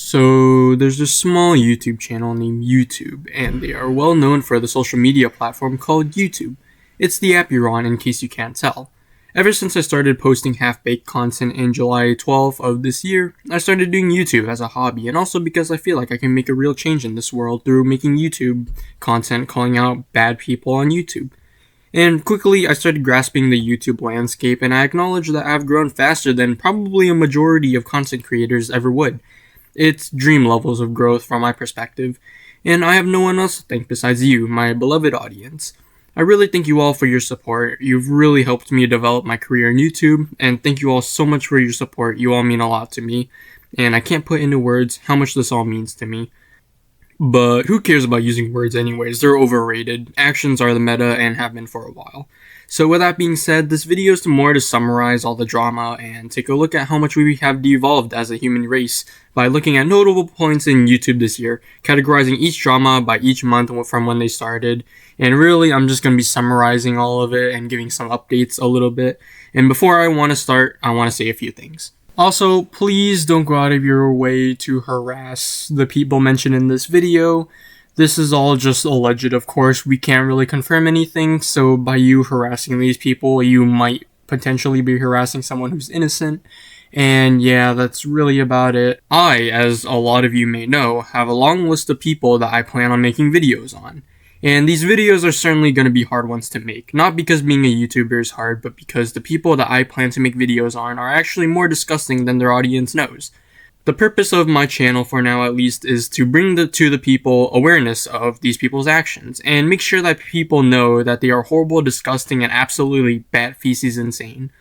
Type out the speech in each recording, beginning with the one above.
So there's a small YouTube channel named YouTube, and they are well known for the social media platform called YouTube. It's the app you're on in case you can't tell. Ever since I started posting half-baked content in July 12th of this year, I started doing YouTube as a hobby, and also because I feel like I can make a real change in this world through making YouTube content calling out bad people on YouTube. And quickly, I started grasping the YouTube landscape, and I acknowledge that I've grown faster than probably a majority of content creators ever would. It's dream levels of growth from my perspective, and I have no one else to thank besides you, my beloved audience. I really thank you all for your support. You've really helped me develop my career in YouTube, and thank you all so much for your support. You all mean a lot to me, and I can't put into words how much this all means to me. But who cares about using words anyways? They're overrated. Actions are the meta and have been for a while. So with that being said, this video is more to summarize all the drama and take a look at how much we have devolved as a human race by looking at notable points in YouTube this year, categorizing each drama by each month from when they started. And really, I'm just going to be summarizing all of it and giving some updates a little bit. And before I want to start, I want to say a few things. Also, please don't go out of your way to harass the people mentioned in this video. This is all just alleged, of course. We can't really confirm anything, so by you harassing these people, you might potentially be harassing someone who's innocent. And yeah, that's really about it. I, as a lot of you may know, have a long list of people that I plan on making videos on. And these videos are certainly going to be hard ones to make. Not because being a YouTuber is hard, but because the people that I plan to make videos on are actually more disgusting than their audience knows. The purpose of my channel, for now at least, is to bring to the people awareness of these people's actions, and make sure that people know that they are horrible, disgusting, and absolutely bat feces insane.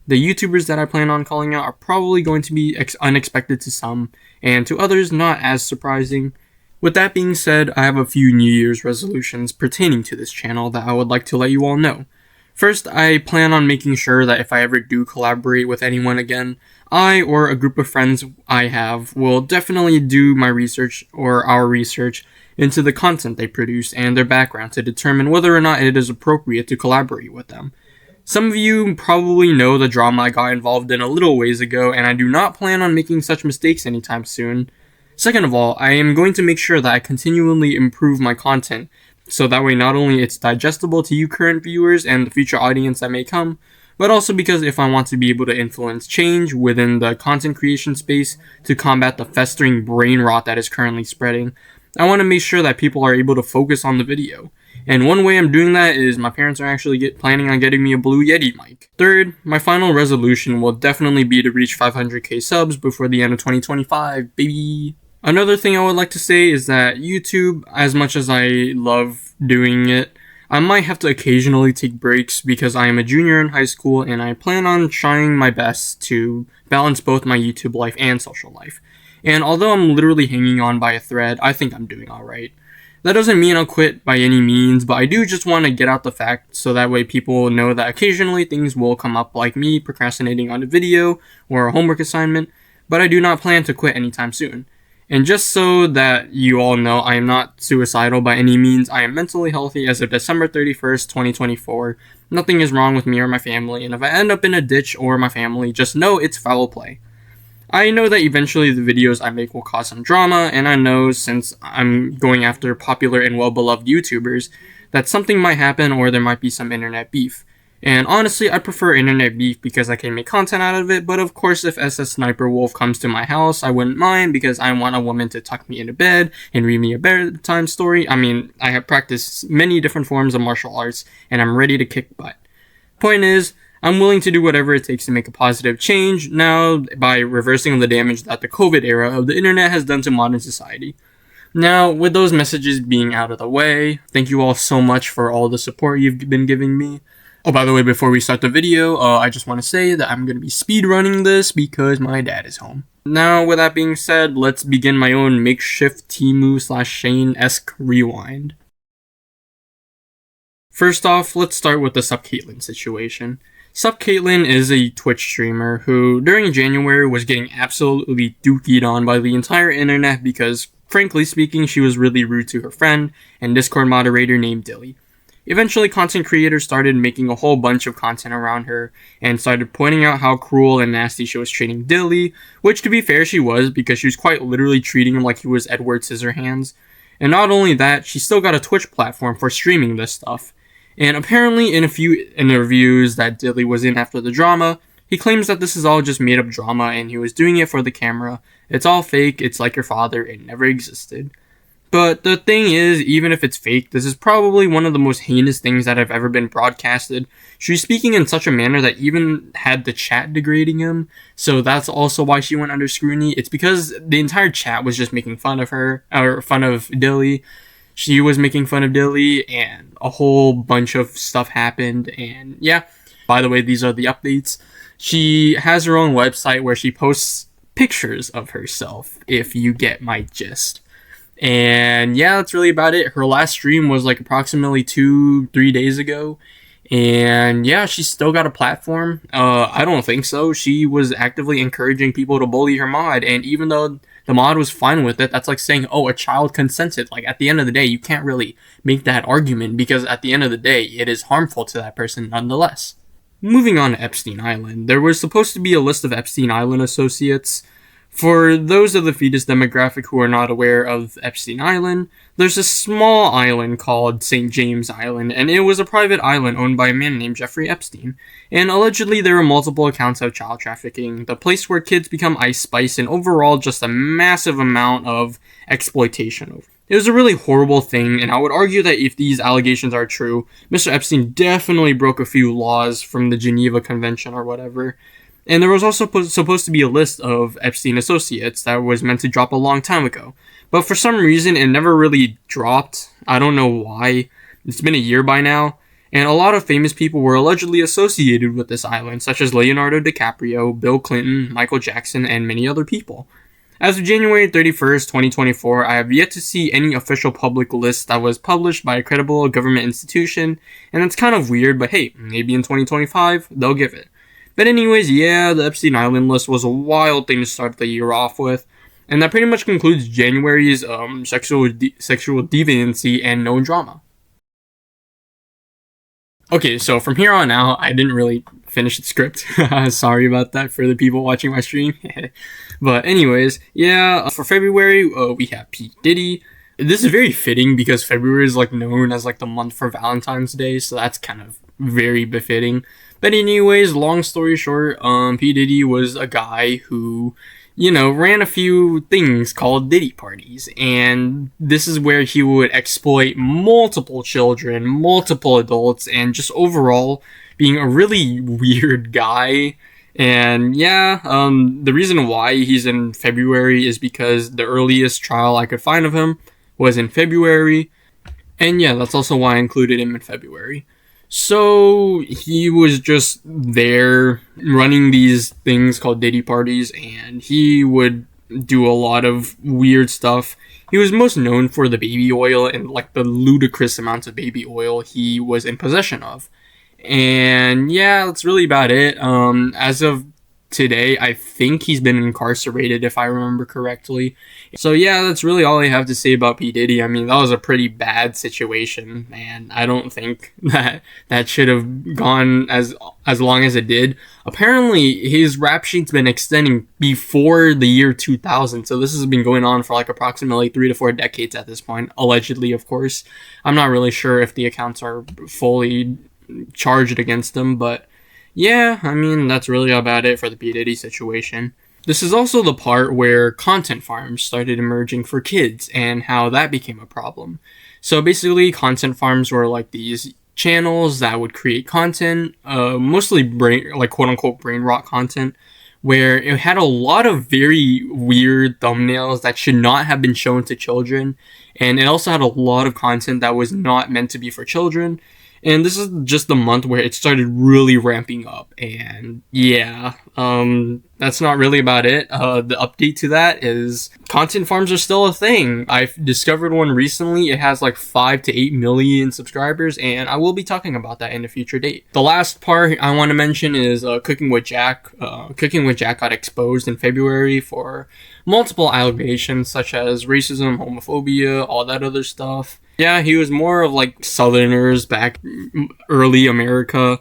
The YouTubers that I plan on calling out are probably going to be unexpected to some, and to others not as surprising. With that being said, I have a few New Year's resolutions pertaining to this channel that I would like to let you all know. First, I plan on making sure that if I ever do collaborate with anyone again, I or a group of friends I have will definitely do my research or our research into the content they produce and their background to determine whether or not it is appropriate to collaborate with them. Some of you probably know the drama I got involved in a little ways ago, and I do not plan on making such mistakes anytime soon. Second of all, I am going to make sure that I continually improve my content, so that way not only it's digestible to you current viewers and the future audience that may come, but also because if I want to be able to influence change within the content creation space to combat the festering brain rot that is currently spreading, I want to make sure that people are able to focus on the video. And one way I'm doing that is my parents are actually planning on getting me a Blue Yeti mic. Third, my final resolution will definitely be to reach 500k subs before the end of 2025, baby! Another thing I would like to say is that YouTube, as much as I love doing it, I might have to occasionally take breaks because I am a junior in high school and I plan on trying my best to balance both my YouTube life and social life. And although I'm literally hanging on by a thread, I think I'm doing alright. That doesn't mean I'll quit by any means, but I do just want to get out the fact so that way people know that occasionally things will come up like me procrastinating on a video or a homework assignment, but I do not plan to quit anytime soon. And just so that you all know, I am not suicidal by any means. I am mentally healthy as of December 31st, 2024. Nothing is wrong with me or my family, and if I end up in a ditch or my family, just know it's foul play. I know that eventually the videos I make will cause some drama, and I know since I'm going after popular and well-beloved YouTubers, that something might happen or there might be some internet beef. And honestly, I prefer internet beef because I can make content out of it, but of course if SS Sniper Wolf comes to my house, I wouldn't mind because I want a woman to tuck me into bed and read me a bedtime story. I mean, I have practiced many different forms of martial arts, and I'm ready to kick butt. Point is, I'm willing to do whatever it takes to make a positive change now by reversing the damage that the COVID era of the internet has done to modern society. Now, with those messages being out of the way, thank you all so much for all the support you've been giving me. Oh, by the way, before we start the video, I just want to say that I'm going to be speedrunning this because my dad is home. Now, with that being said, let's begin my own makeshift Temu/Shane-esque rewind. First off, let's start with the Sup Katlin situation. Sup Katlin is a Twitch streamer who, during January, was getting absolutely dookied on by the entire internet because, frankly speaking, she was really rude to her friend and Discord moderator named Dilly. Eventually, content creators started making a whole bunch of content around her and started pointing out how cruel and nasty she was treating Dilly, which to be fair she was, because she was quite literally treating him like he was Edward Scissorhands. And not only that, she still got a Twitch platform for streaming this stuff. And apparently in a few interviews that Dilly was in after the drama, he claims that this is all just made up drama and he was doing it for the camera. It's all fake, it's like your father, it never existed. But the thing is, even if it's fake, this is probably one of the most heinous things that have ever been broadcasted. She was speaking in such a manner that even had the chat degrading him, so that's also why she went under scrutiny. It's because the entire chat was just making fun of her, or fun of Dilly. She was making fun of Dilly, and a whole bunch of stuff happened, and yeah. By the way, these are the updates. She has her own website where she posts pictures of herself, if you get my gist. And yeah, that's really about it. Her last stream was like approximately 2-3 days ago. And yeah, she's still got a platform. I don't think so. She was actively encouraging people to bully her mod. And even though the mod was fine with it, that's like saying, oh, a child consented. Like at the end of the day, you can't really make that argument because at the end of the day, it is harmful to that person nonetheless. Moving on to Epstein Island. There was supposed to be a list of Epstein Island associates. For those of the fetus demographic who are not aware of Epstein Island, there's a small island called St. James Island, and it was a private island owned by a man named Jeffrey Epstein. And allegedly there were multiple accounts of child trafficking, the place where kids become ice spice, and overall just a massive amount of exploitation. It was a really horrible thing, and I would argue that if these allegations are true, Mr. Epstein definitely broke a few laws from the Geneva Convention or whatever. And there was also supposed to be a list of Epstein associates that was meant to drop a long time ago. But for some reason, it never really dropped. I don't know why. It's been a year by now. And a lot of famous people were allegedly associated with this island, such as Leonardo DiCaprio, Bill Clinton, Michael Jackson, and many other people. As of January 31st, 2024, I have yet to see any official public list that was published by a credible government institution. And that's kind of weird, but hey, maybe in 2025, they'll give it. But anyways, yeah, the Epstein Island list was a wild thing to start the year off with. And that pretty much concludes January's sexual deviancy and no drama. Okay, so from here on out, I didn't really finish the script. Sorry about that for the people watching my stream. But anyways, yeah, for February, we have P. Diddy. This is very fitting because February is like known as like the month for Valentine's Day, so that's kind of very befitting. But anyways, long story short, P. Diddy was a guy who, ran a few things called Diddy parties. And this is where he would exploit multiple children, multiple adults, and just overall being a really weird guy. And yeah, the reason why he's in February is because the earliest trial I could find of him was in February. And yeah, that's also why I included him in February. So he was just there running these things called Diddy parties, and he would do a lot of weird stuff. He was most known for the baby oil and like the ludicrous amounts of baby oil he was in possession of. And yeah, that's really about it. As of today, I think he's been incarcerated if I remember correctly. So yeah, that's really all I have to say about P. Diddy. I mean, that was a pretty bad situation, and I don't think that should have gone as long as it did. Apparently, his rap sheet's been extending before the year 2000, so this has been going on for like approximately 3 to 4 decades at this point, allegedly, of course. I'm not really sure if the accounts are fully charged against him, but yeah, I mean, that's really about it for the P. Diddy situation. This is also the part where content farms started emerging for kids and how that became a problem. So basically, content farms were like these channels that would create content, mostly quote-unquote brain rot content, where it had a lot of very weird thumbnails that should not have been shown to children, and it also had a lot of content that was not meant to be for children. And this is just the month where it started really ramping up. And yeah, that's not really about it. The update to that is content farms are still a thing. I've discovered one recently. It has like 5 to 8 million subscribers, and I will be talking about that in a future date. The last part I want to mention is Cooking with Jack. Cooking with Jack got exposed in February for multiple allegations such as racism, homophobia, all that other stuff. Yeah, he was more of like Southerners back early America,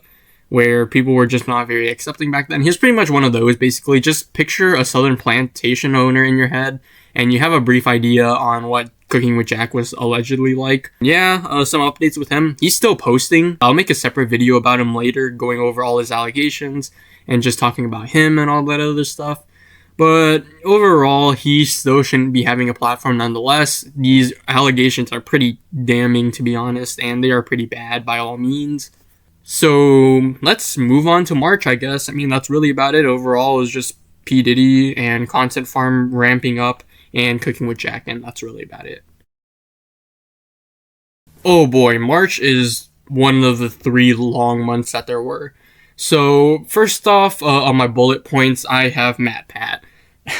where people were just not very accepting back then. He was pretty much one of those, basically. Just picture a Southern plantation owner in your head, and you have a brief idea on what Cooking with Jack was allegedly like. Yeah, some updates with him. He's still posting. I'll make a separate video about him later, going over all his allegations and just talking about him and all that other stuff. But overall, he still shouldn't be having a platform nonetheless. These allegations are pretty damning, to be honest, and they are pretty bad by all means. So let's move on to March, I guess. I mean, that's really about it. Overall, it was just P. Diddy and Content Farm ramping up and Cooking with Jack, and that's really about it. Oh boy, March is one of the 3 long months that there were. So, first off, on my bullet points, I have MatPat.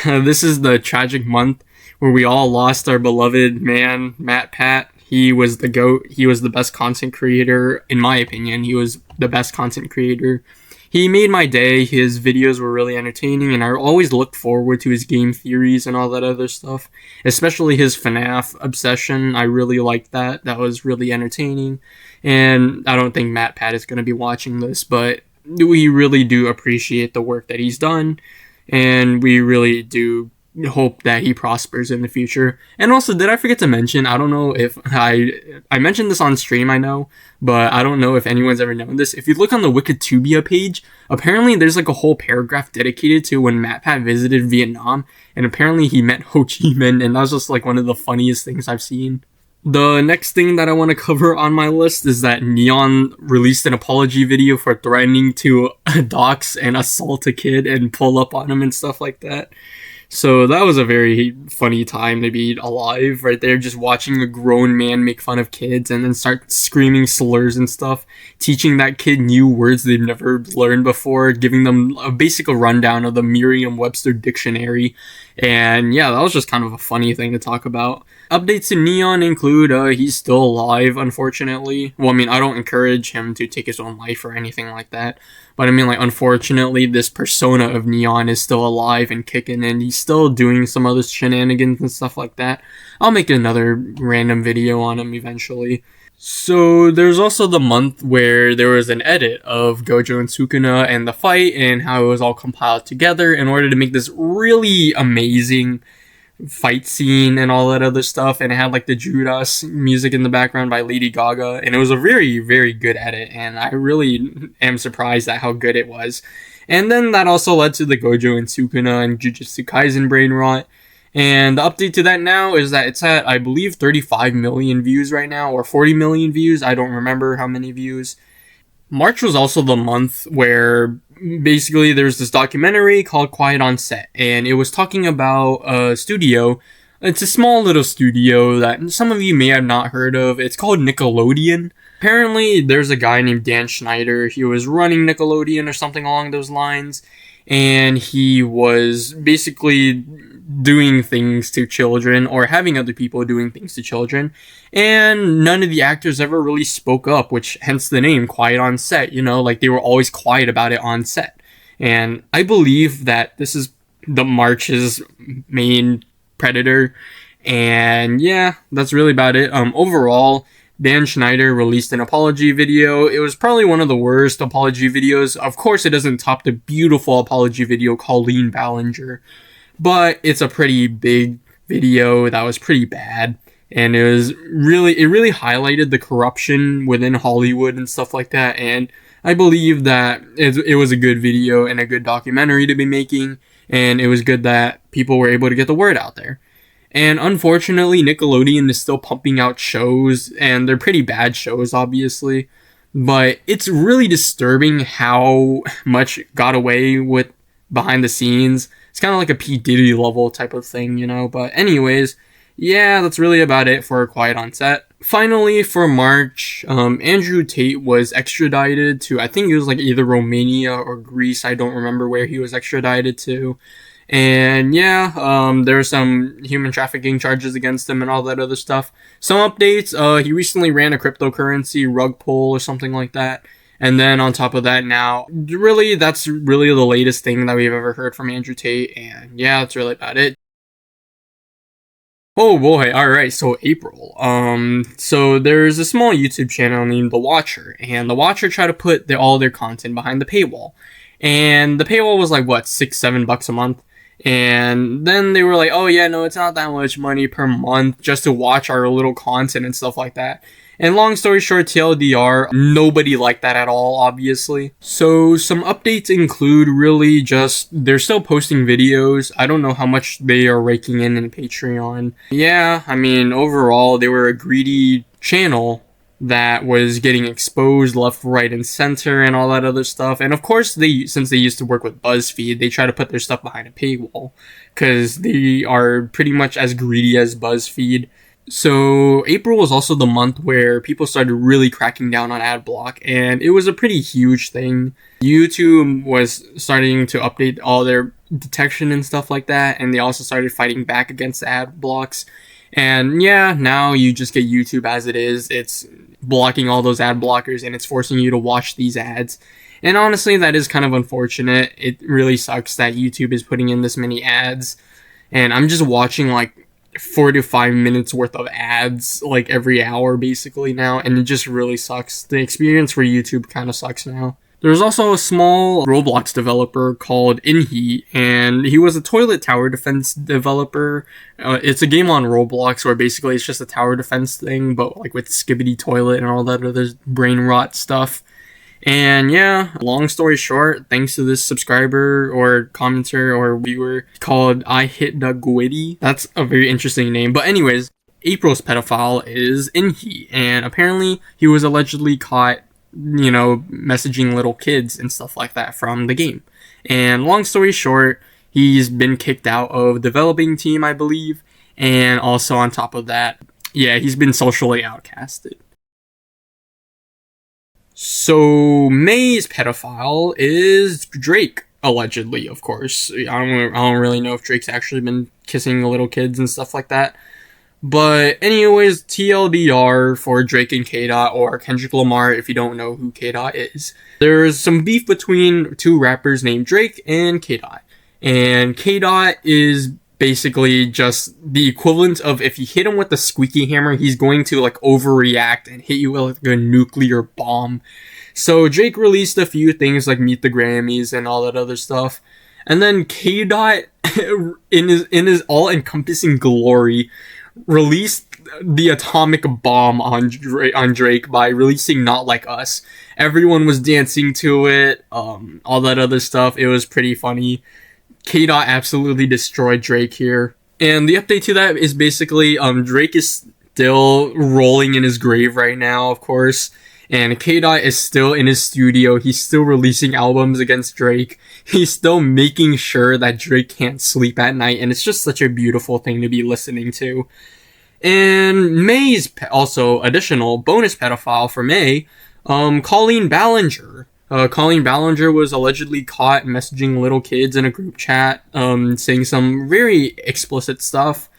This is the tragic month where we all lost our beloved man, MatPat. He was the GOAT. He was the best content creator, in my opinion. He was the best content creator. He made my day. His videos were really entertaining, and I always looked forward to his game theories and all that other stuff. Especially his FNAF obsession. I really liked that. That was really entertaining. And I don't think MatPat is going to be watching this, but we really do appreciate the work that he's done, and we really do hope that he prospers in the future. And also, did I forget to mention, I don't know if I mentioned this on stream, I know, but I don't know if anyone's ever known this. If you look on the Wikitubia page, apparently there's like a whole paragraph dedicated to when MatPat visited Vietnam, and apparently he met Ho Chi Minh, and that was just like one of the funniest things I've seen. The next thing that I want to cover on my list is that Neon released an apology video for threatening to dox and assault a kid and pull up on him and stuff like that. So that was a very funny time to be alive right there, just watching a grown man make fun of kids and then start screaming slurs and stuff, teaching that kid new words they've never learned before, giving them a basic rundown of the Merriam-Webster dictionary. And yeah, that was just kind of a funny thing to talk about. Updates to Neon include he's still alive, unfortunately. Well, I mean, I don't encourage him to take his own life or anything like that. But I mean, like, unfortunately, this persona of Neon is still alive and kicking, and he's still doing some other shenanigans and stuff like that. I'll make another random video on him eventually. So there's also the month where there was an edit of Gojo and Sukuna and the fight and how it was all compiled together in order to make this really amazing fight scene and all that other stuff, and it had like the Judas music in the background by Lady Gaga, and it was a very, very good edit, and I really am surprised at how good it was. And then that also led to the Gojo and Sukuna and Jujutsu Kaisen brain rot, and the update to that now is that it's at, I believe, 35 million views right now, or 40 million views, I don't remember how many views. March was also the month where basically there's this documentary called Quiet on Set, and it was talking about a studio. It's a small little studio that some of you may have not heard of. It's called Nickelodeon. Apparently, there's a guy named Dan Schneider. He was running Nickelodeon or something along those lines, and he was basically doing things to children or having other people doing things to children, and none of the actors ever really spoke up, which hence the name Quiet on Set. You know, like, they were always quiet about it on set. And I believe that this is the March's main predator, and yeah, that's really about it. Overall, Dan Schneider released an apology video. It was probably one of the worst apology videos. Of course, it doesn't top the beautiful apology video Colleen Ballinger, but it's a pretty big video that was pretty bad, and it really highlighted the corruption within Hollywood and stuff like that. And I believe that it was a good video and a good documentary to be making, and it was good that people were able to get the word out there. And unfortunately, Nickelodeon is still pumping out shows, and they're pretty bad shows, obviously, but it's really disturbing how much got away with behind the scenes. It's kind of like a P. Diddy level type of thing, you know? But anyways, yeah, that's really about it for Quiet on Set. Finally, for March, Andrew Tate was extradited to, I think it was like either Romania or Greece. I don't remember where he was extradited to. And yeah, there are some human trafficking charges against him and all that other stuff. Some updates, he recently ran a cryptocurrency rug pull or something like that. And then on top of that now, really, that's really the latest thing that we've ever heard from Andrew Tate. And yeah, that's really about it. Oh boy, alright, so April. So there's a small YouTube channel named The Watcher, and The Watcher tried to put all their content behind the paywall. And the paywall was like, what, $6-7 a month? And then they were like, oh yeah, no, it's not that much money per month just to watch our little content and stuff like that. And long story short, TLDR, nobody liked that at all, obviously. So some updates include really just, they're still posting videos. I don't know how much they are raking in Patreon. Yeah, I mean, overall, they were a greedy channel that was getting exposed left, right, and center and all that other stuff. And of course, since they used to work with BuzzFeed, they try to put their stuff behind a paywall because they are pretty much as greedy as BuzzFeed. So April was also the month where people started really cracking down on ad block, and it was a pretty huge thing. YouTube was starting to update all their detection and stuff like that, and they also started fighting back against the ad blocks. And yeah, now you just get YouTube as it is. It's blocking all those ad blockers and it's forcing you to watch these ads. And honestly, that is kind of unfortunate. It really sucks that YouTube is putting in this many ads. And I'm just watching like 4 to 5 minutes worth of ads like every hour basically now. And it just really sucks. The experience for YouTube kind of sucks now. There's also a small Roblox developer called Inhi, and he was a toilet tower defense developer. It's a game on Roblox where basically it's just a tower defense thing, but like with Skibbity Toilet and all that other brain rot stuff. And yeah, long story short, thanks to this subscriber or commenter or viewer called I Hit the Gwitty. That's a very interesting name. But anyways, April's pedophile is Inhi, and apparently he was allegedly caught messaging little kids and stuff like that from the game. And long story short, he's been kicked out of developing team, I believe. And also on top of that, yeah, he's been socially outcasted. So May's pedophile is Drake, allegedly, of course. I don't really know if Drake's actually been kissing little kids and stuff like that. But anyways, TLDR for Drake and K-Dot, or Kendrick Lamar if you don't know who K-Dot is. There's some beef between two rappers named Drake and K-Dot. And K-Dot is basically just the equivalent of if you hit him with a squeaky hammer, he's going to like overreact and hit you with like a nuclear bomb. So Drake released a few things like Meet the Grammys and all that other stuff. And then K-Dot, in his all-encompassing glory, released the atomic bomb on Drake by releasing Not Like Us. Everyone was dancing to it, all that other stuff. It was pretty funny. K-Dot absolutely destroyed Drake here. And the update to that is basically Drake is still rolling in his grave right now, of course. And K-Dot is still in his studio. He's still releasing albums against Drake. He's still making sure that Drake can't sleep at night. And it's just such a beautiful thing to be listening to. And May's also additional bonus pedophile for May, Colleen Ballinger. Colleen Ballinger was allegedly caught messaging little kids in a group chat, saying some very explicit stuff.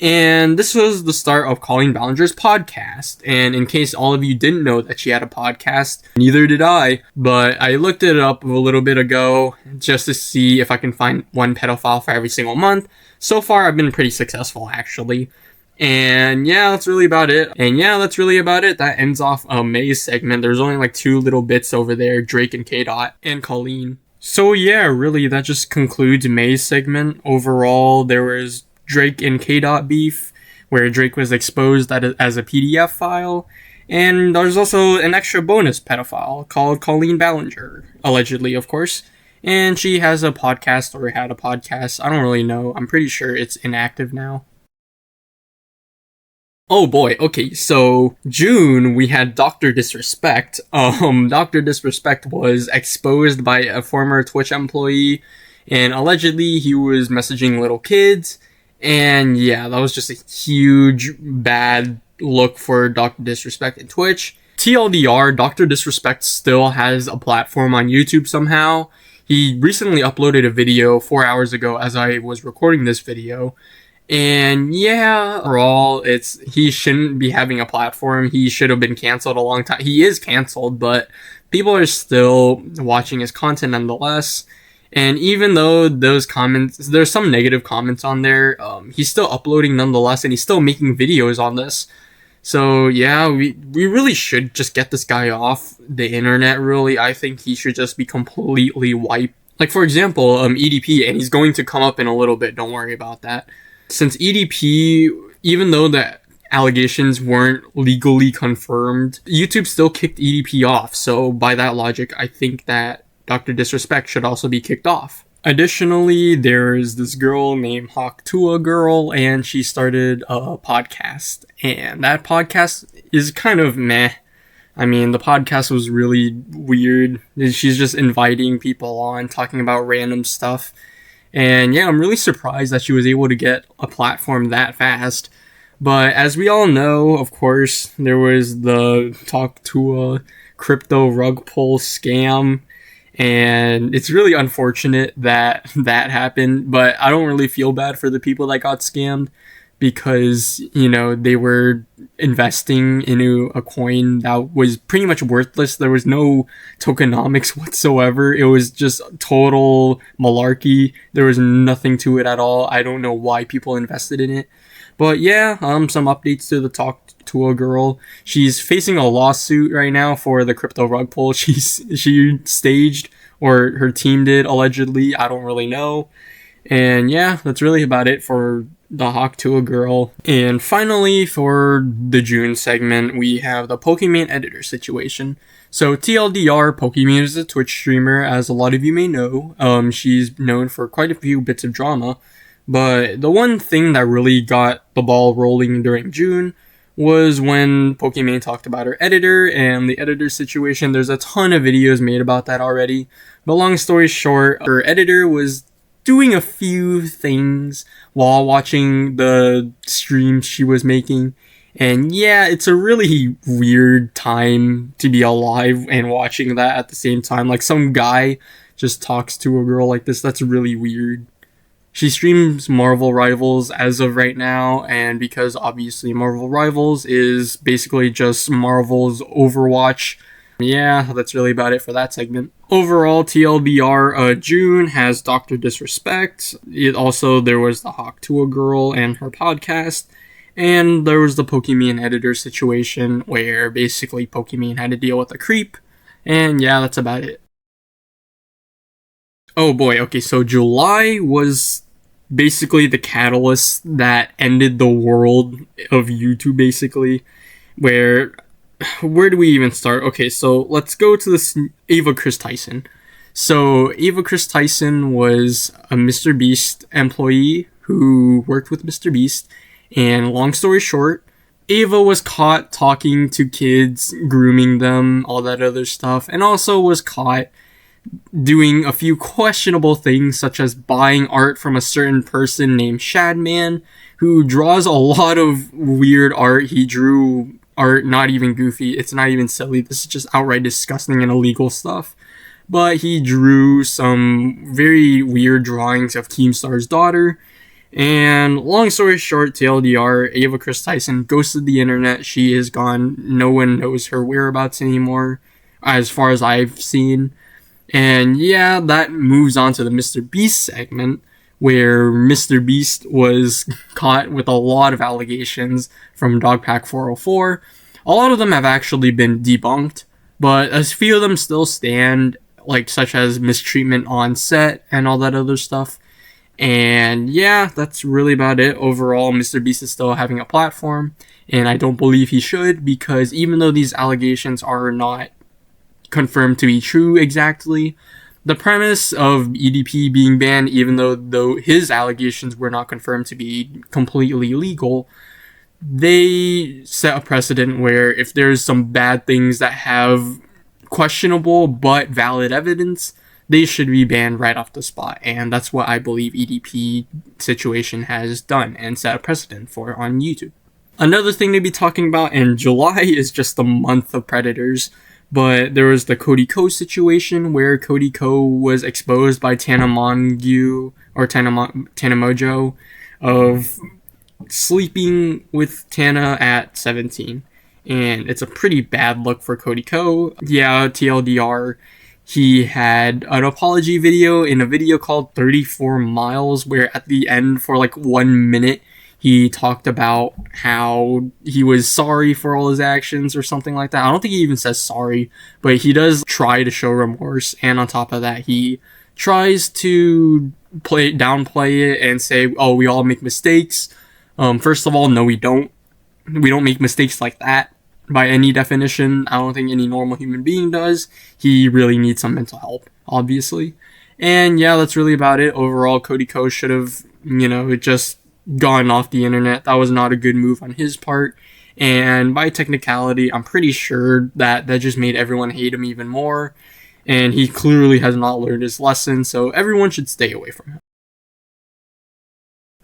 And this was the start of Colleen Ballinger's podcast. And in case all of you didn't know that she had a podcast, neither did I. But I looked it up a little bit ago just to see if I can find one pedophile for every single month. So far, I've been pretty successful, actually. And yeah, that's really about it. That ends off May's segment. There's only like 2 little bits over there, Drake and K-Dot and Colleen. So yeah, really, that just concludes May's segment. Overall, there was Drake and K-Dot beef, where Drake was exposed as a PDF file. And there's also an extra bonus pedophile called Colleen Ballinger, allegedly, of course. And she has a podcast, or had a podcast. I don't really know. I'm pretty sure it's inactive now. Oh boy, okay, so June we had Dr. Disrespect. Dr. Disrespect was exposed by a former Twitch employee, and allegedly he was messaging little kids, and yeah, that was just a huge bad look for Dr. Disrespect and Twitch. TLDR, Dr. Disrespect still has a platform on YouTube somehow. He recently uploaded a video 4 hours ago as I was recording this video. And yeah, overall, he shouldn't be having a platform. He should have been canceled a long time. He is canceled, but people are still watching his content nonetheless. And even though those comments, there's some negative comments on there, he's still uploading nonetheless, and he's still making videos on this. So yeah, we really should just get this guy off the internet, really. I think he should just be completely wiped. Like, for example, EDP, and he's going to come up in a little bit, don't worry about that. Since EDP, even though the allegations weren't legally confirmed, YouTube still kicked EDP off. So by that logic, I think that Dr. Disrespect should also be kicked off. Additionally, there's this girl named Hawk2a Girl, and she started a podcast. And that podcast is kind of meh. I mean, the podcast was really weird. She's just inviting people on, talking about random stuff. And yeah, I'm really surprised that she was able to get a platform that fast. But as we all know, of course, there was the Talk to a crypto rug pull scam. And it's really unfortunate that that happened. But I don't really feel bad for the people that got scammed, because, you know, they were investing into a coin that was pretty much worthless. There was no tokenomics whatsoever. It was just total malarkey. There was nothing to it at all. I don't know why people invested in it. But yeah, some updates to the Talk to a Girl. She's facing a lawsuit right now for the crypto rug pull she staged, or her team did, allegedly. I don't really know. And yeah, that's really about it for the Hawk2a Girl. And finally, for the June segment, we have the Pokemon editor situation. So TLDR, Pokemon is a Twitch streamer, as a lot of you may know. She's known for quite a few bits of drama. But the one thing that really got the ball rolling during June was when Pokemon talked about her editor and the editor situation. There's a ton of videos made about that already. But long story short, her editor was doing a few things while watching the streams she was making. And yeah, it's a really weird time to be alive and watching that at the same time. Like, some guy just talks to a girl like this. That's really weird. She streams Marvel Rivals as of right now, and because obviously Marvel Rivals is basically just Marvel's Overwatch, yeah, that's really about it for that segment. Overall, TLDR June has Dr. Disrespect. There was the Hawk2a Girl and her podcast, and there was the Pokemon editor situation where basically Pokemon had to deal with a creep, and yeah, that's about it. Oh boy, okay, so July was basically the catalyst that ended the world of YouTube, basically. Where do we even start? Okay, so let's go to this Ava Chris Tyson. So Ava Chris Tyson was a Mr. Beast employee who worked with Mr. Beast, and long story short, Ava was caught talking to kids, grooming them, all that other stuff, and also was caught doing a few questionable things, such as buying art from a certain person named Shadman, who draws a lot of weird art. He drew art not even goofy, it's not even silly, this is just outright disgusting and illegal stuff. But he drew some very weird drawings of Keemstar's daughter. And long story short, TLDR, Ava Chris Tyson ghosted the internet. She is gone. No one knows her whereabouts anymore, as far as I've seen. And yeah, that moves on to the Mr. Beast segment, where Mr. Beast was caught with a lot of allegations from Dogpack 404. A lot of them have actually been debunked, but a few of them still stand, like such as mistreatment on set and all that other stuff. And yeah, that's really about it. Overall, Mr. Beast is still having a platform, and I don't believe he should, because even though these allegations are not confirmed to be true exactly, the premise of EDP being banned, even though his allegations were not confirmed to be completely legal, they set a precedent where if there's some bad things that have questionable but valid evidence, they should be banned right off the spot. And that's what I believe EDP situation has done and set a precedent for on YouTube. Another thing to be talking about in July is just the month of predators. But there was the Cody Ko situation, where Cody Ko was exposed by Tana Mojo of sleeping with Tana at 17. And it's a pretty bad look for Cody Ko. Yeah, TLDR, he had an apology video in a video called 34 Miles, where at the end, for like 1 minute, he talked about how he was sorry for all his actions or something like that. I don't think he even says sorry, but he does try to show remorse. And on top of that, he tries to downplay it and say, oh, we all make mistakes. First of all, no, we don't. We don't make mistakes like that by any definition. I don't think any normal human being does. He really needs some mental help, obviously. And yeah, that's really about it. Overall, Cody Ko should have, just gone off the internet. That was not a good move on his part. And by technicality, I'm pretty sure that just made everyone hate him even more. And he clearly has not learned his lesson, so everyone should stay away from him.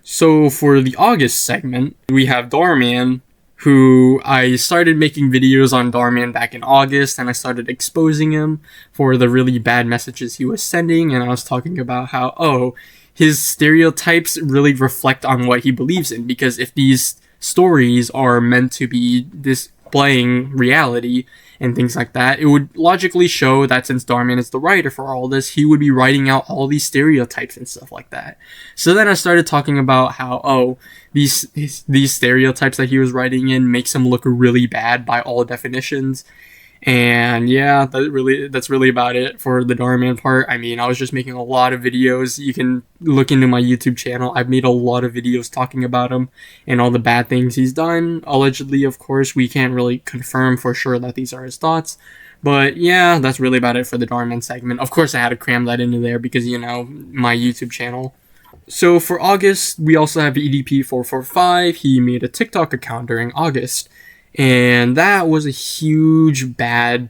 So for the August segment, we have Darman, who I started making videos on Darman back in August, and I started exposing him for the really bad messages he was sending, and I was talking about how, his stereotypes really reflect on what he believes in, because if these stories are meant to be displaying reality and things like that, it would logically show that since Darman is the writer for all this, he would be writing out all these stereotypes and stuff like that. So then I started talking about how, these stereotypes that he was writing in makes him look really bad by all definitions. And yeah, that's really about it for the Darman part. I mean, I was just making a lot of videos. You can look into my YouTube channel. I've made a lot of videos talking about him and all the bad things he's done. Allegedly, of course, we can't really confirm for sure that these are his thoughts. But yeah, that's really about it for the Darman segment. Of course, I had to cram that into there because, my YouTube channel. So for August, we also have EDP445. He made a TikTok account during August. And that was a huge bad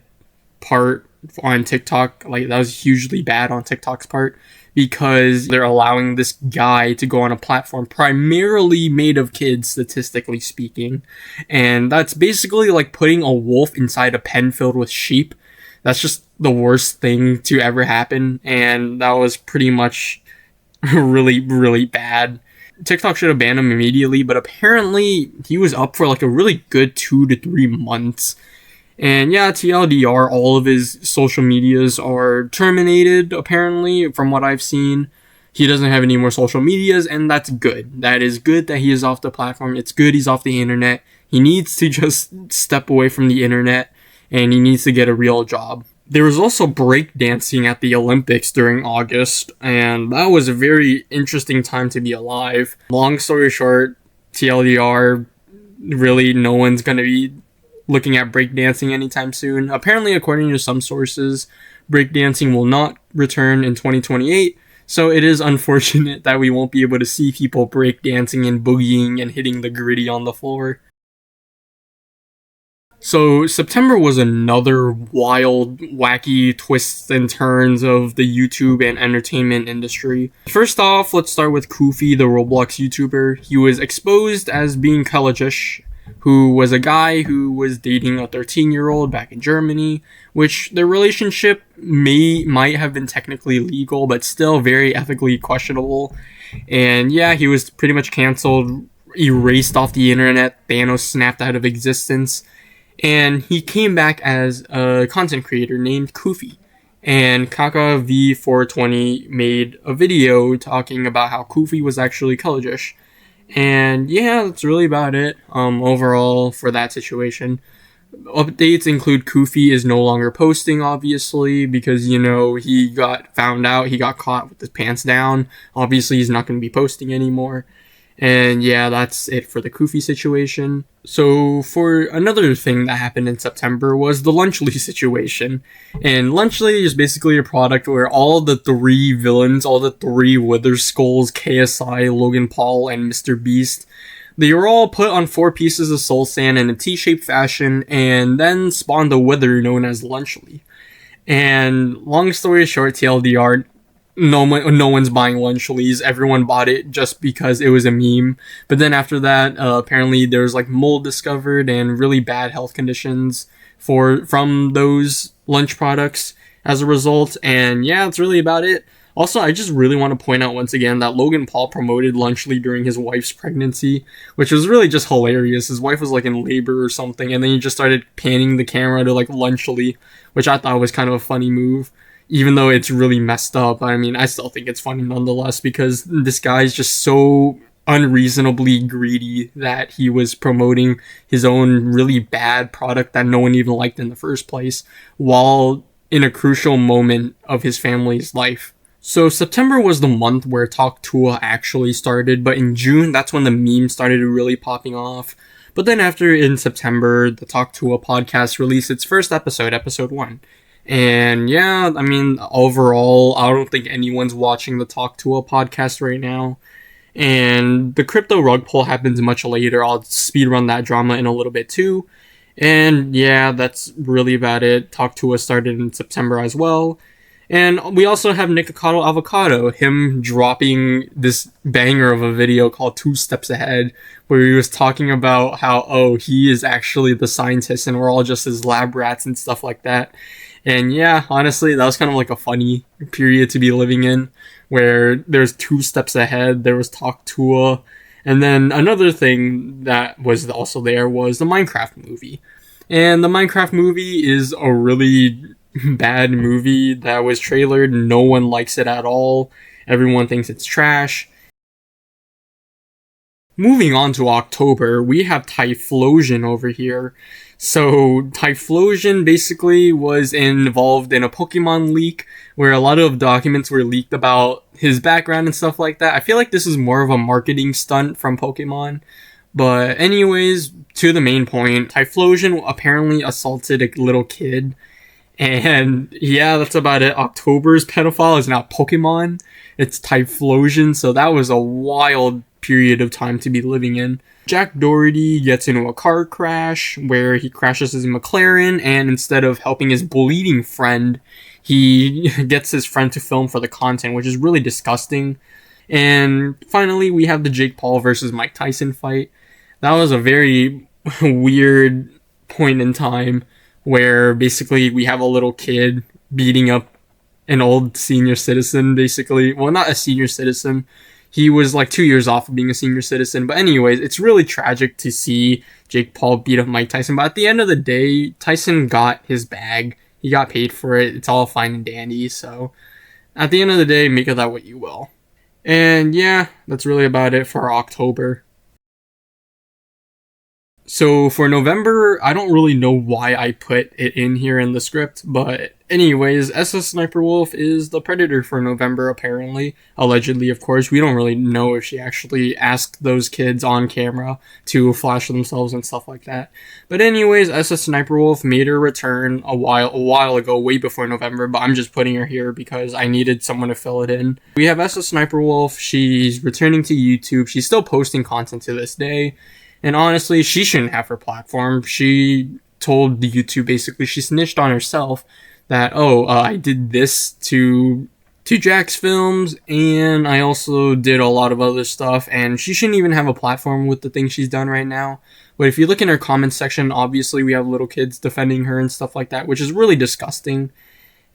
part on TikTok. Like, that was hugely bad on TikTok's part because they're allowing this guy to go on a platform primarily made of kids, statistically speaking. And that's basically like putting a wolf inside a pen filled with sheep. That's just the worst thing to ever happen. And that was pretty much really, really bad. TikTok should have banned him immediately, but apparently he was up for like a really good 2 to 3 months. And yeah, TLDR, all of his social medias are terminated, apparently, from what I've seen. He doesn't have any more social medias, and that's good. That is good that he is off the platform. It's good he's off the internet. He needs to just step away from the internet, and he needs to get a real job. There was also breakdancing at the Olympics during August, and that was a very interesting time to be alive. Long story short, TLDR, really no one's going to be looking at breakdancing anytime soon. Apparently, according to some sources, breakdancing will not return in 2028, so it is unfortunate that we won't be able to see people breakdancing and boogieing and hitting the gritty on the floor. So September was another wild, wacky twists and turns of the YouTube and entertainment industry. First off, let's start with Koofy, the Roblox YouTuber. He was exposed as being Kalajish, who was a guy who was dating a 13-year-old back in Germany, which their relationship might have been technically legal, but still very ethically questionable. And yeah, he was pretty much canceled, erased off the internet, Thanos snapped out of existence. And he came back as a content creator named Koofy. And Kaka V420 made a video talking about how Koofy was actually Kalajish. And yeah, that's really about it overall for that situation. Updates include Koofy is no longer posting, obviously, because, he got found out, he got caught with his pants down. Obviously, he's not going to be posting anymore. And yeah, that's it for the Koofy situation. So for another thing that happened in September was the Lunchly situation. And Lunchly is basically a product where all the 3 villains, all the 3 Wither Skulls, KSI, Logan Paul, and Mr. Beast, they were all put on 4 pieces of soul sand in a T-shaped fashion and then spawned a wither known as Lunchly. And long story short, TLDR, no one's buying Lunchlys. Everyone bought it just because it was a meme. But then after that, apparently there was like mold discovered and really bad health conditions from those lunch products as a result. And yeah, that's really about it. Also, I just really want to point out once again that Logan Paul promoted Lunchly during his wife's pregnancy, which was really just hilarious. His wife was like in labor or something, and then he just started panning the camera to like Lunchly, which I thought was kind of a funny move. even though it's really messed up, I mean, I still think it's funny nonetheless because this guy's just so unreasonably greedy that he was promoting his own really bad product that no one even liked in the first place while in a crucial moment of his family's life. So September was the month where Talk Tua actually started, but in June, that's when the meme started really popping off. But then after, in September, the Talk Tua podcast released its first episode, episode 1. And yeah, I mean, overall, I don't think anyone's watching the Talk Tua podcast right now. And the crypto rug pull happens much later. I'll speedrun that drama in a little bit too. And yeah, that's really about it. Talk Tua started in September as well. And we also have Nikocado Avocado, him dropping this banger of a video called 2 Steps Ahead, where he was talking about how, oh, he is actually the scientist and we're all just his lab rats and stuff like that. And yeah, honestly, that was kind of like a funny period to be living in, where there's 2 steps ahead, there was Talk Tua, and then another thing that was also there was the Minecraft movie. And the Minecraft movie is a really bad movie that was trailered. No one likes it at all. Everyone thinks it's trash. Moving on to October, we have Typhlosion over here. So Typhlosion basically was involved in a Pokemon leak where a lot of documents were leaked about his background and stuff like that. I feel like this is more of a marketing stunt from Pokemon. But anyways, to the main point, Typhlosion apparently assaulted a little kid. And yeah, that's about it. October's pedophile is now Pokemon. It's Typhlosion, so that was a wild period of time to be living in. Jack Doherty gets into a car crash where he crashes his McLaren, and instead of helping his bleeding friend, he gets his friend to film for the content, which is really disgusting. And finally, we have the Jake Paul versus Mike Tyson fight. That was a very weird point in time where basically we have a little kid beating up an old senior citizen, basically. Well, not a senior citizen. He was like 2 years off of being a senior citizen. But anyways, it's really tragic to see Jake Paul beat up Mike Tyson. But at the end of the day, Tyson got his bag. He got paid for it. It's all fine and dandy. So at the end of the day, make of that what you will. And yeah, that's really about it for October. So for November, I don't really know why I put it in here in the script, but anyways, SS Sniper Wolf is the predator for November, apparently. Allegedly, of course. We don't really know if she actually asked those kids on camera to flash themselves and stuff like that. But anyways, SS Sniper Wolf made her return a while ago, way before November, but I'm just putting her here because I needed someone to fill it in. We have SS Sniper Wolf. She's returning to YouTube. She's still posting content to this day. And honestly, she shouldn't have her platform. She told the YouTube, basically, she snitched on herself that, I did this to Jack's films, and I also did a lot of other stuff, and she shouldn't even have a platform with the things she's done right now. But if you look in her comments section, obviously we have little kids defending her and stuff like that, which is really disgusting.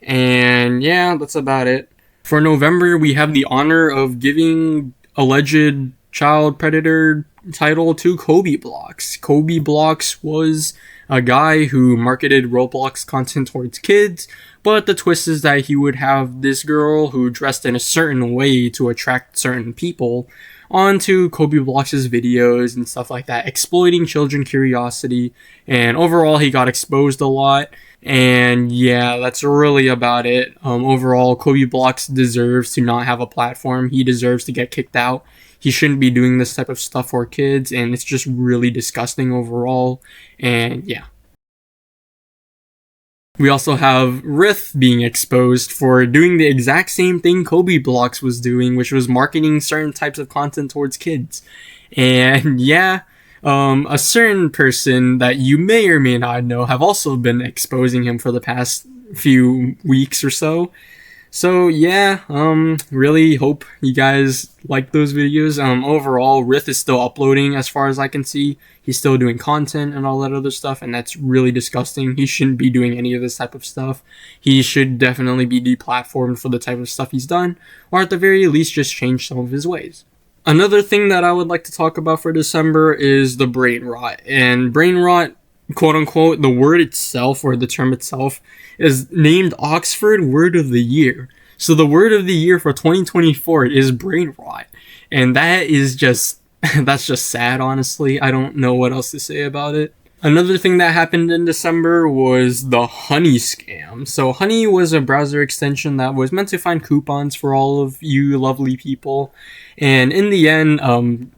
And yeah, that's about it. For November, we have the honor of giving alleged child predator title to Kobe Blocks. Kobe Blocks was a guy who marketed Roblox content towards kids, but the twist is that he would have this girl who dressed in a certain way to attract certain people onto Kobe Blocks' videos and stuff like that, exploiting children curiosity, and overall he got exposed a lot. And yeah, that's really about it. Overall, Kobe Blocks deserves to not have a platform. He deserves to get kicked out. He shouldn't be doing this type of stuff for kids, and it's just really disgusting overall. And yeah. We also have Rith being exposed for doing the exact same thing Kobe Blocks was doing, which was marketing certain types of content towards kids. And yeah, a certain person that you may or may not know have also been exposing him for the past few weeks or so. So yeah, really hope you guys like those videos. Overall, Rith is still uploading as far as I can see. He's still doing content and all that other stuff, and that's really disgusting. He shouldn't be doing any of this type of stuff. He should definitely be deplatformed for the type of stuff he's done, or at the very least just change some of his ways. Another thing that I would like to talk about for December is the brain rot. And brain rot quote unquote, the word itself or the term itself is named Oxford Word of the Year. So the word of the year for 2024 is brain rot. And that is just, that's just sad, honestly. I don't know what else to say about it. Another thing that happened in December was the Honey scam. So Honey was a browser extension that was meant to find coupons for all of you lovely people. And in the end,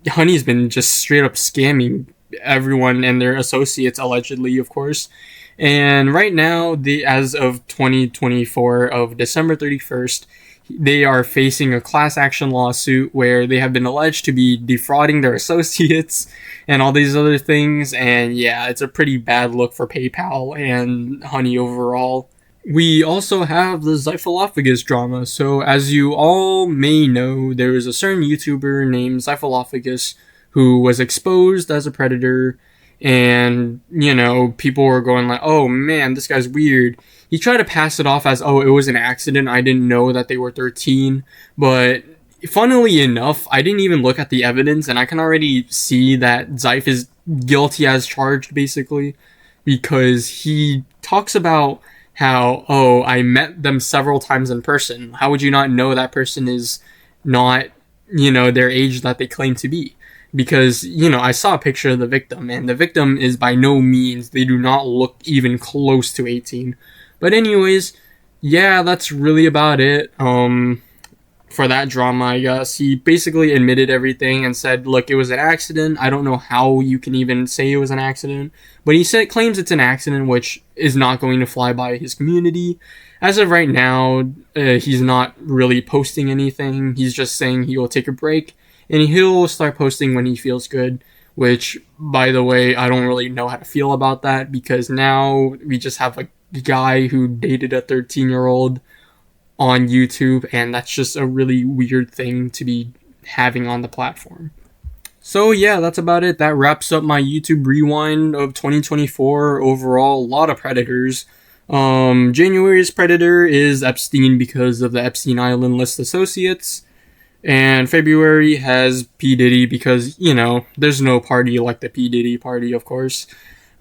Honey's been just straight up scamming everyone and their associates, allegedly, of course. And right now, as of 2024, of December 31st, they are facing a class action lawsuit where they have been alleged to be defrauding their associates and all these other things. And yeah, it's a pretty bad look for PayPal and Honey overall. We also have the Zyphilophagus drama. So as you all may know, there is a certain YouTuber named Zyphilophagus who was exposed as a predator. And, you know, people were going like, oh man, this guy's weird. He tried to pass it off as, oh, it was an accident. I didn't know that they were 13. But funnily enough, I didn't even look at the evidence, and I can already see that Zyph is guilty as charged, basically. Because he talks about how, oh, I met them several times in person. How would you not know that person is not, you know, their age that they claim to be? Because, you know, I saw a picture of the victim, and the victim is by no means, they do not look even close to 18. But anyways, yeah, that's really about it. For that drama, I guess. He basically admitted everything and said, look, it was an accident. I don't know how you can even say it was an accident. But he claims it's an accident, which is not going to fly by his community. As of right now, he's not really posting anything. He's just saying he will take a break. And he'll start posting when he feels good, which, by the way, I don't really know how to feel about that, because now we just have a guy who dated a 13-year-old on YouTube, and that's just a really weird thing to be having on the platform. So yeah, that's about it. That wraps up my YouTube rewind of 2024. Overall, a lot of predators. January's predator is Epstein because of the Epstein Island list associates. And February has P. Diddy because, you know, there's no party like the P. Diddy party, of course.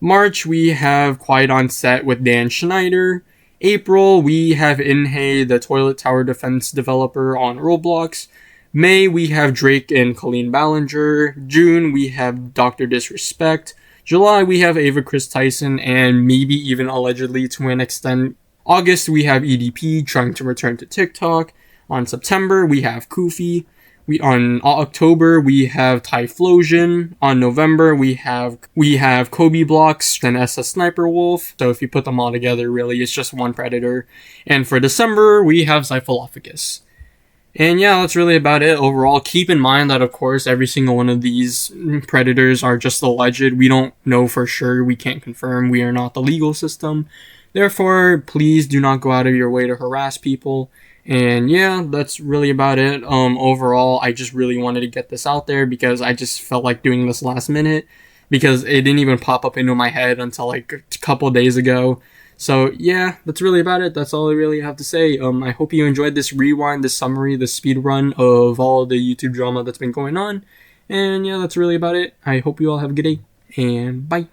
March, we have Quiet on Set with Dan Schneider. April, we have Inhey, the toilet tower defense developer on Roblox. May, we have Drake and Colleen Ballinger. June, we have Dr. Disrespect. July, we have Ava Chris Tyson, and maybe even allegedly to an extent. August, we have EDP trying to return to TikTok. On September, we have Koofy. On October, we have Typhlosion. On November, we have Kobe Blocks and SS Sniper Wolf. So if you put them all together, really, it's just one predator. And for December, we have Zyphilophagus. And yeah, that's really about it overall. Keep in mind that, of course, every single one of these predators are just alleged. We don't know for sure. We can't confirm. We are not the legal system. Therefore, please do not go out of your way to harass people. And yeah, that's really about it. Overall, I just really wanted to get this out there because I just felt like doing this last minute because it didn't even pop up into my head until like a couple days ago. So yeah, that's really about it. That's all I really have to say. I hope you enjoyed this rewind, this summary, this speed run of all the YouTube drama that's been going on. And yeah, that's really about it. I hope you all have a good day, and bye.